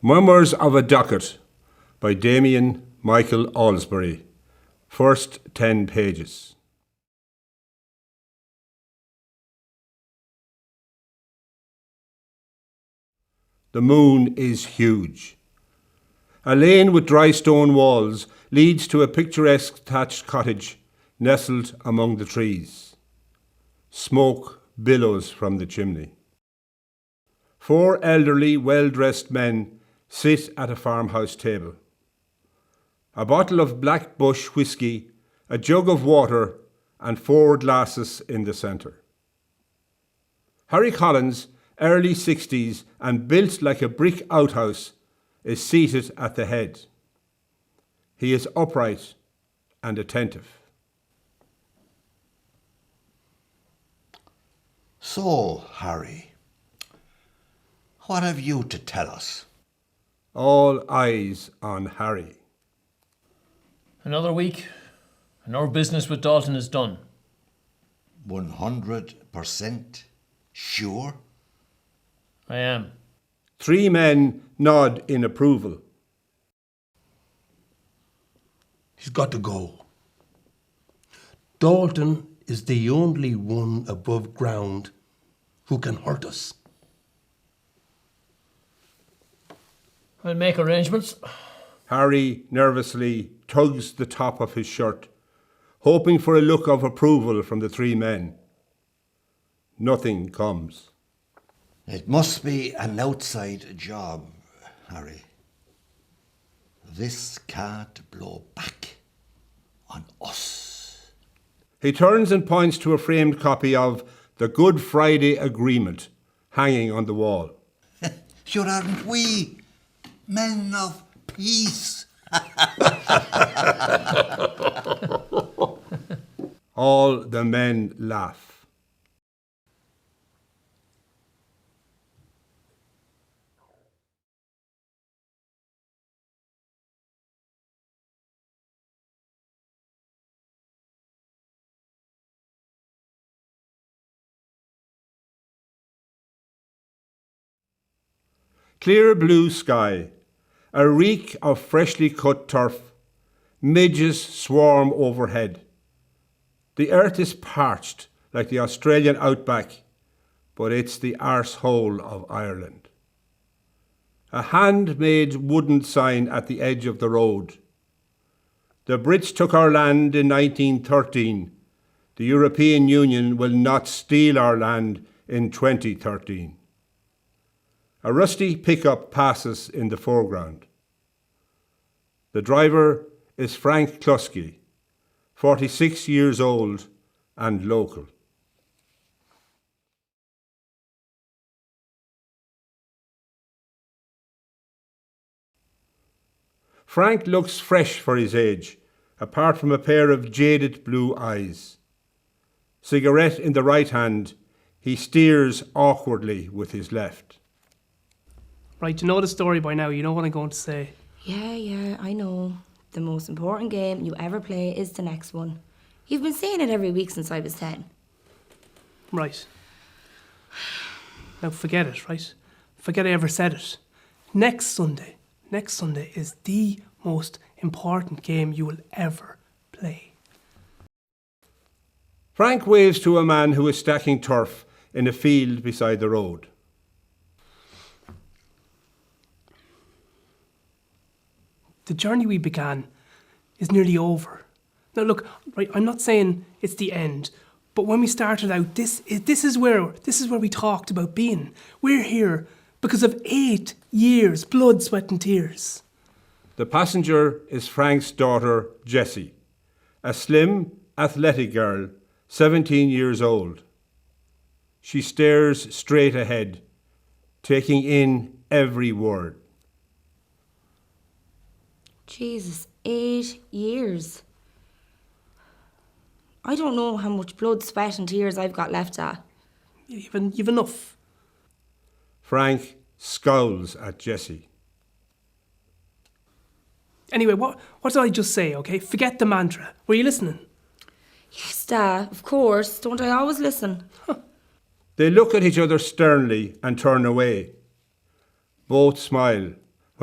Memoirs of a Docket by Damien Michael Aulsberry. First 10 pages. The moon is huge. A lane with dry stone walls leads to a picturesque thatched cottage nestled among the trees. Smoke billows from the chimney. 4 elderly, well-dressed men sit at a farmhouse table. A bottle of black bush whisky, a jug of water, and 4 glasses in the centre. Harry Collins, early 60s and built like a brick outhouse, is seated at the head. He is upright and attentive. So, Harry, what have you to tell us? All eyes on Harry. Another week, and our business with Dalton is done. 100% sure? I am. 3 men nod in approval. He's got to go. Dalton is the only one above ground who can hurt us. I'll make arrangements. Harry nervously tugs the top of his shirt, hoping for a look of approval from the 3 men. Nothing comes. It must be an outside job, Harry. This can't blow back on us. He turns and points to a framed copy of the Good Friday Agreement hanging on the wall. Sure aren't we men of peace? All the men laugh. Clear blue sky, a reek of freshly cut turf, midges swarm overhead. The earth is parched like the Australian outback, but it's the arsehole of Ireland. A hand-made wooden sign at the edge of the road. The Brits took our land in 1913. The European Union will not steal our land in 2013. A rusty pickup passes in the foreground. The driver is Frank Klusky, 46 years old and local. Frank looks fresh for his age, apart from a pair of jaded blue eyes. Cigarette in the right hand, he steers awkwardly with his left. Right, you know the story by now, you know what I'm going to say. Yeah, I know. The most important game you ever play is the next one. You've been saying it every week since I was 10. Right. Now forget it, right? Forget I ever said it. Next Sunday is the most important game you will ever play. Frank waves to a man who is stacking turf in a field beside the road. The journey we began is nearly over. Now look, right, I'm not saying it's the end, but when we started out, this is where we talked about being. We're here because of 8 years, blood, sweat and tears. The passenger is Frank's daughter, Jessie, a slim, athletic girl, 17 years old. She stares straight ahead, taking in every word. Jesus, 8 years. I don't know how much blood, sweat and tears I've got left at. You've enough. Frank scowls at Jessie. Anyway, what did I just say, okay? Forget the mantra. Were you listening? Yes, Dad, of course. Don't I always listen? They look at each other sternly and turn away. Both smile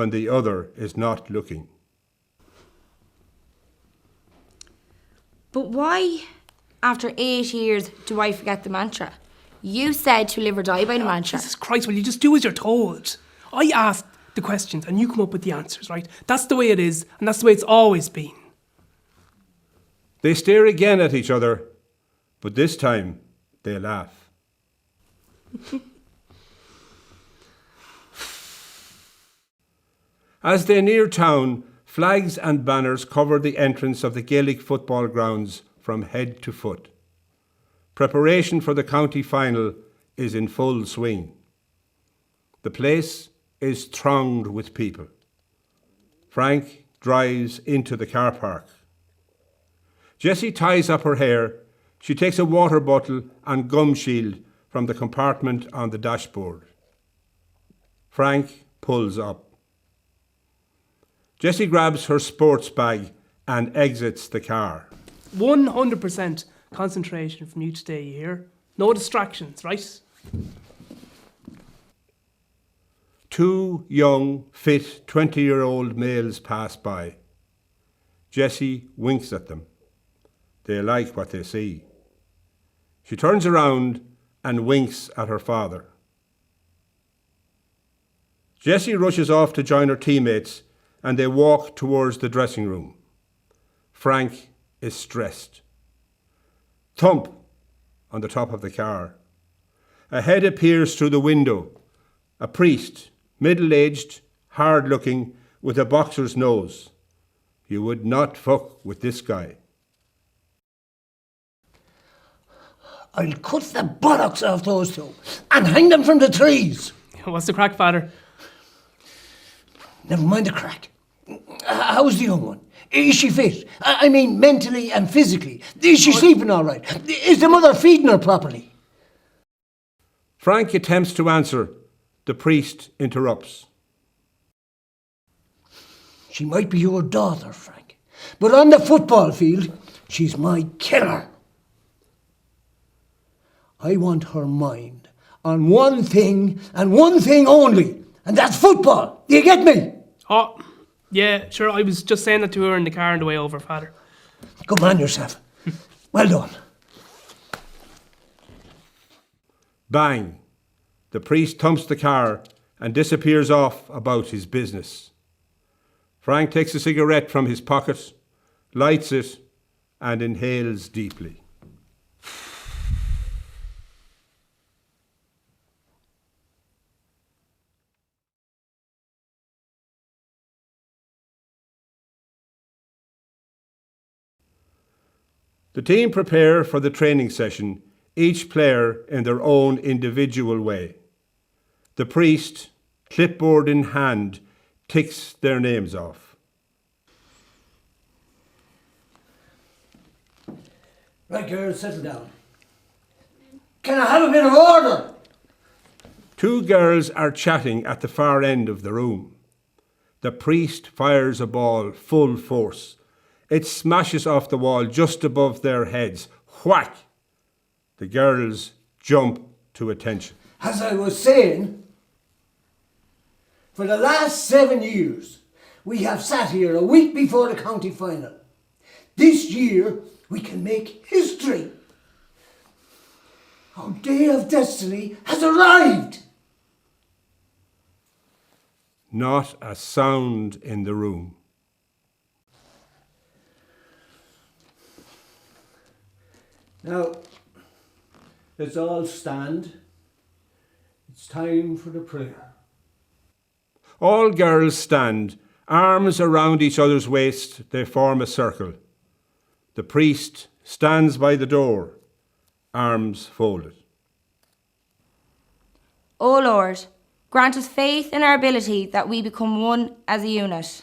when the other is not looking. But why, after 8 years, do I forget the mantra? You said to live or die by the mantra. Jesus Christ, will you just do as you're told? I asked the questions and you come up with the answers, right? That's the way it is, and that's the way it's always been. They stare again at each other, but this time they laugh. As they near town, flags and banners cover the entrance of the Gaelic football grounds from head to foot. Preparation for the county final is in full swing. The place is thronged with people. Frank drives into the car park. Jessie ties up her hair. She takes a water bottle and gum shield from the compartment on the dashboard. Frank pulls up. Jessie grabs her sports bag and exits the car. 100% concentration from you today, you hear? No distractions, right? 2 young, fit 20-year-old males pass by. Jessie winks at them. They like what they see. She turns around and winks at her father. Jessie rushes off to join her teammates and they walk towards the dressing room. Frank is stressed. Thump on the top of the car. A head appears through the window. A priest, middle-aged, hard-looking, with a boxer's nose. You would not fuck with this guy. I'll cut the bollocks off those two and hang them from the trees. What's the crack, Father? Never mind the crack. How's the young one? Is she fit? I mean, mentally and physically. Is she sleeping all right? Is the mother feeding her properly? Frank attempts to answer. The priest interrupts. She might be your daughter, Frank. But on the football field, she's my killer. I want her mind on one thing and one thing only, and that's football. Do you get me? Oh, yeah, sure. I was just saying that to her in the car on the way over, Father. Good man yourself. Well done. Bang! The priest thumps the car and disappears off about his business. Frank takes a cigarette from his pocket, lights it, and inhales deeply. The team prepare for the training session, each player in their own individual way. The priest, clipboard in hand, ticks their names off. Right, girls, settle down. Can I have a bit of order? 2 girls are chatting at the far end of the room. The priest fires a ball full force. It smashes off the wall just above their heads. Whack! The girls jump to attention. As I was saying, for the last 7 years, we have sat here a week before the county final. This year, we can make history. Our day of destiny has arrived. Not a sound in the room. Now, let's all stand. It's time for the prayer. All girls stand, arms around each other's waist, they form a circle. The priest stands by the door, arms folded. O Lord, grant us faith in our ability that we become one as a unit.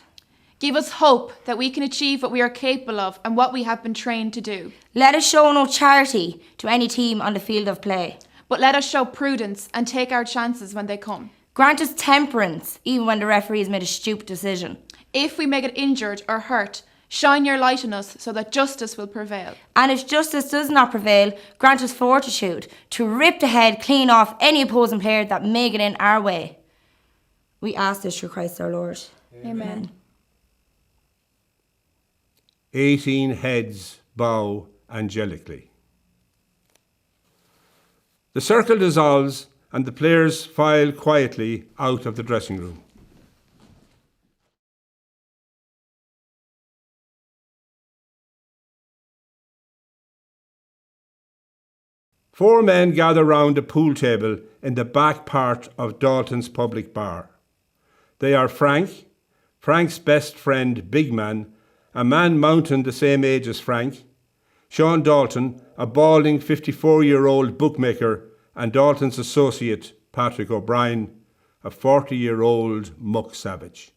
Give us hope that we can achieve what we are capable of and what we have been trained to do. Let us show no charity to any team on the field of play. But let us show prudence and take our chances when they come. Grant us temperance, even when the referee has made a stupid decision. If we may get injured or hurt, shine your light on us so that justice will prevail. And if justice does not prevail, grant us fortitude to rip the head clean off any opposing player that may get in our way. We ask this through Christ our Lord. Amen. 18 heads bow angelically. The circle dissolves and the players file quietly out of the dressing room. Four men gather round a pool table in the back part of Dalton's public bar. They are Frank, Frank's best friend Big Man, a man mountain the same age as Frank, Sean Dalton, a balding 54-year-old bookmaker, and Dalton's associate Patrick O'Brien, a 40-year-old muck savage.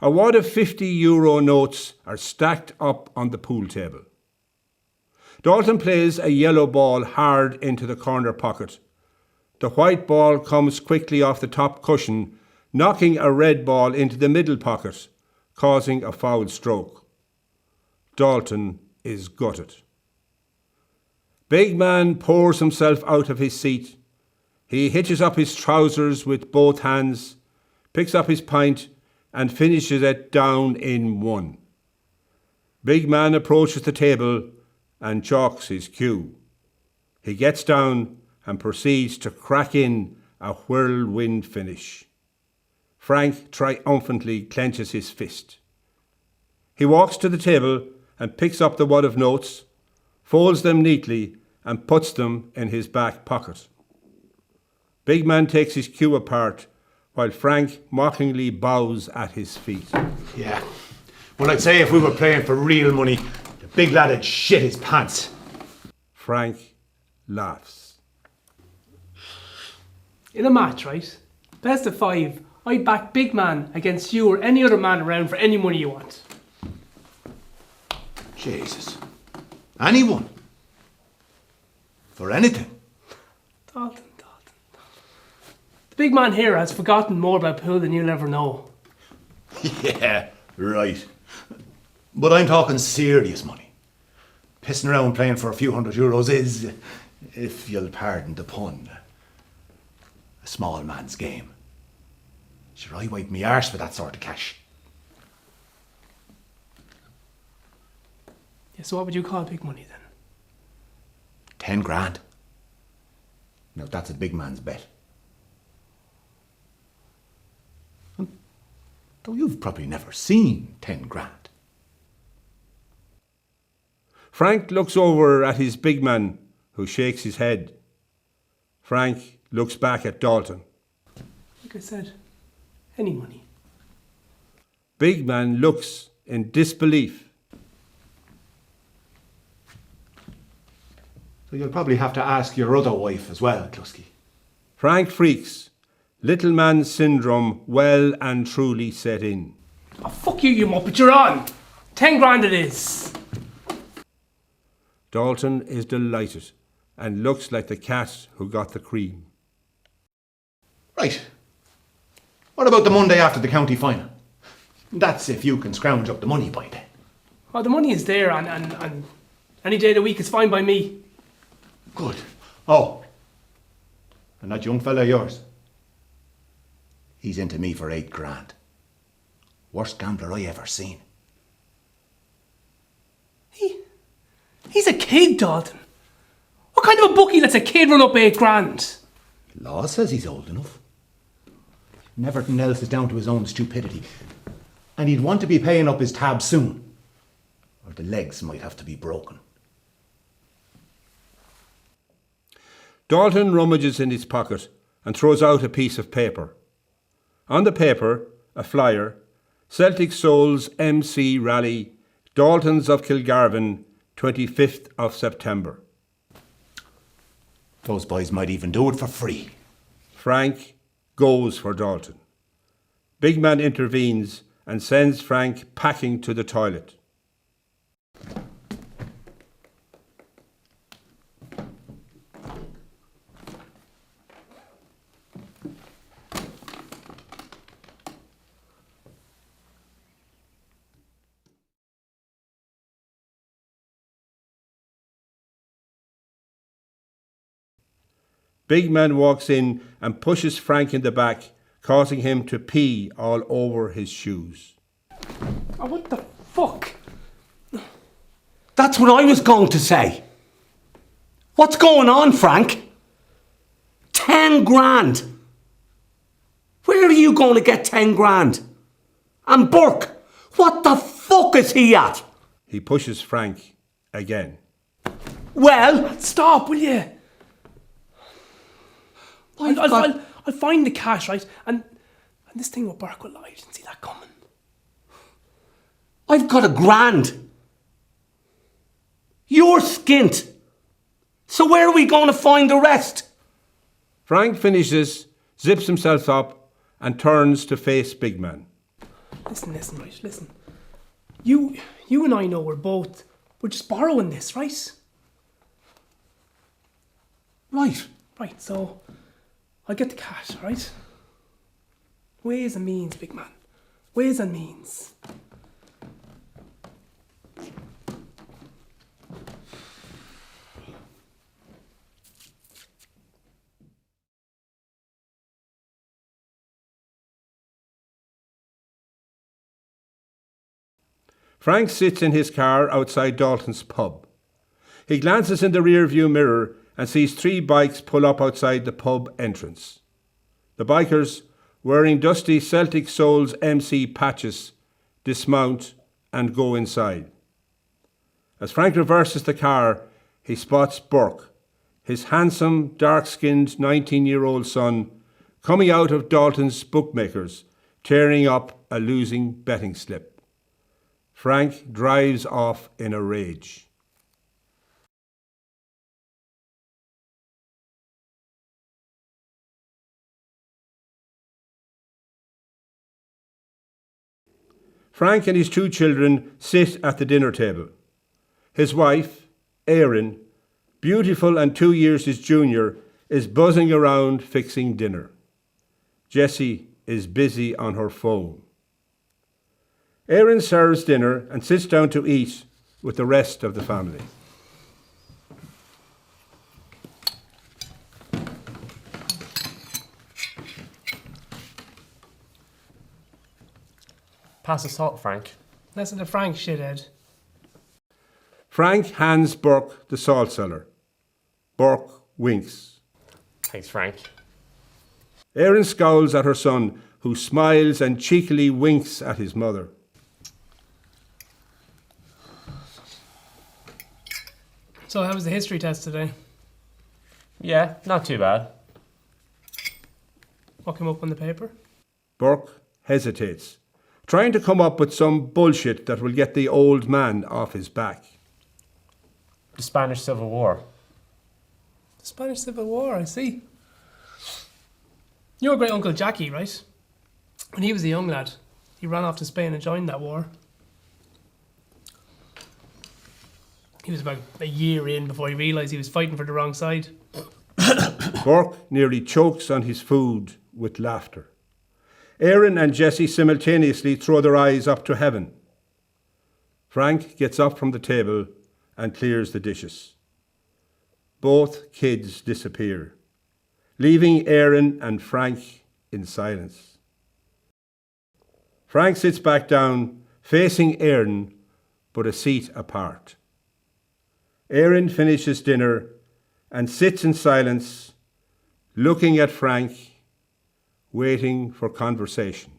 A wad of €50 notes are stacked up on the pool table. Dalton plays a yellow ball hard into the corner pocket. The white ball comes quickly off the top cushion, knocking a red ball into the middle pocket, causing a foul stroke. Dalton is gutted. Big Man pours himself out of his seat. He hitches up his trousers with both hands, picks up his pint, and finishes it down in one. Big Man approaches the table and chalks his cue. He gets down and proceeds to crack in a whirlwind finish. Frank triumphantly clenches his fist. He walks to the table and picks up the wad of notes, folds them neatly and puts them in his back pocket. Big Man takes his cue apart while Frank mockingly bows at his feet. Yeah, well, I'd say if we were playing for real money, the big lad would shit his pants. Frank laughs. In a match, right? Best of 5, I'd back Big Man against you or any other man around for any money you want. Jesus. Anyone. For anything. Dalton. The big man here has forgotten more about pool than you'll ever know. Yeah, right. But I'm talking serious money. Pissing around playing for a few €100 is, if you'll pardon the pun, a small man's game. Sure, I wipe me arse for that sort of cash. Yeah, so what would you call big money then? 10 grand. Now that's a big man's bet. Though you've probably never seen 10 grand. Frank looks over at his big man, who shakes his head. Frank looks back at Dalton. Like I said, any money. Big Man looks in disbelief. So you'll probably have to ask your other wife as well, Clusky. Frank freaks. Little man syndrome well and truly set in. Oh, fuck you, you muppet, you're on! 10 grand it is! Dalton is delighted and looks like the cat who got the cream. Right. What about the Monday after the county final? That's if you can scrounge up the money by then. Oh, the money is there and any day of the week is fine by me. Good. Oh. And that young fella of yours? He's into me for 8 grand. Worst gambler I ever seen. He's a kid, Dalton. What kind of a bookie lets a kid run up 8 grand? Law says he's old enough. Everything else is down to his own stupidity. And he'd want to be paying up his tab soon. Or the legs might have to be broken. Dalton rummages in his pocket and throws out a piece of paper. On the paper, a flyer, Celtic Souls MC Rally, Daltons of Kilgarvan, 25th of September. Those boys might even do it for free. Frank goes for Dalton. Big Man intervenes and sends Frank packing to the toilet. Big Man walks in and pushes Frank in the back, causing him to pee all over his shoes. Oh, what the fuck? That's what I was going to say. What's going on, Frank? 10 grand. Where are you going to get 10 grand? And Burke, what the fuck is he at? He pushes Frank again. Well, Stop, will you? I've I'll find the cash, right? And this thing with Burke will lie. I didn't see that coming. I've got £1,000. You're skint. So where are we going to find the rest? Frank finishes, zips himself up, and turns to face Big Man. Listen, right, listen. You and I know we're just borrowing this, right? Right. Right, so I'll get the cash, right? Ways and means, big man. Ways and means. Frank sits in his car outside Dalton's pub. He glances in the rear-view mirror and sees 3 bikes pull up outside the pub entrance. The bikers, wearing dusty Celtic Souls MC patches, dismount and go inside. As Frank reverses the car, he spots Burke, his handsome, dark-skinned 19-year-old son, coming out of Dalton's bookmakers, tearing up a losing betting slip. Frank drives off in a rage. Frank and his 2 children sit at the dinner table. His wife, Erin, beautiful and 2 years his junior, is buzzing around fixing dinner. Jessie is busy on her phone. Erin serves dinner and sits down to eat with the rest of the family. Pass the salt, Frank. Listen to Frank, shithead. Frank hands Burke the salt cellar. Burke winks. Thanks, Frank. Erin scowls at her son, who smiles and cheekily winks at his mother. So how was the history test today? Yeah, not too bad. What came up on the paper? Burke hesitates, trying to come up with some bullshit that will get the old man off his back. The Spanish Civil War. The Spanish Civil War, I see. Your great uncle Jackie, right? When he was a young lad, he ran off to Spain and joined that war. He was about a year in before he realised he was fighting for the wrong side. Burke nearly chokes on his food with laughter. Erin and Jessie simultaneously throw their eyes up to heaven. Frank gets up from the table and clears the dishes. Both kids disappear, leaving Erin and Frank in silence. Frank sits back down, facing Erin, but a seat apart. Erin finishes dinner and sits in silence, looking at Frank, waiting for conversation.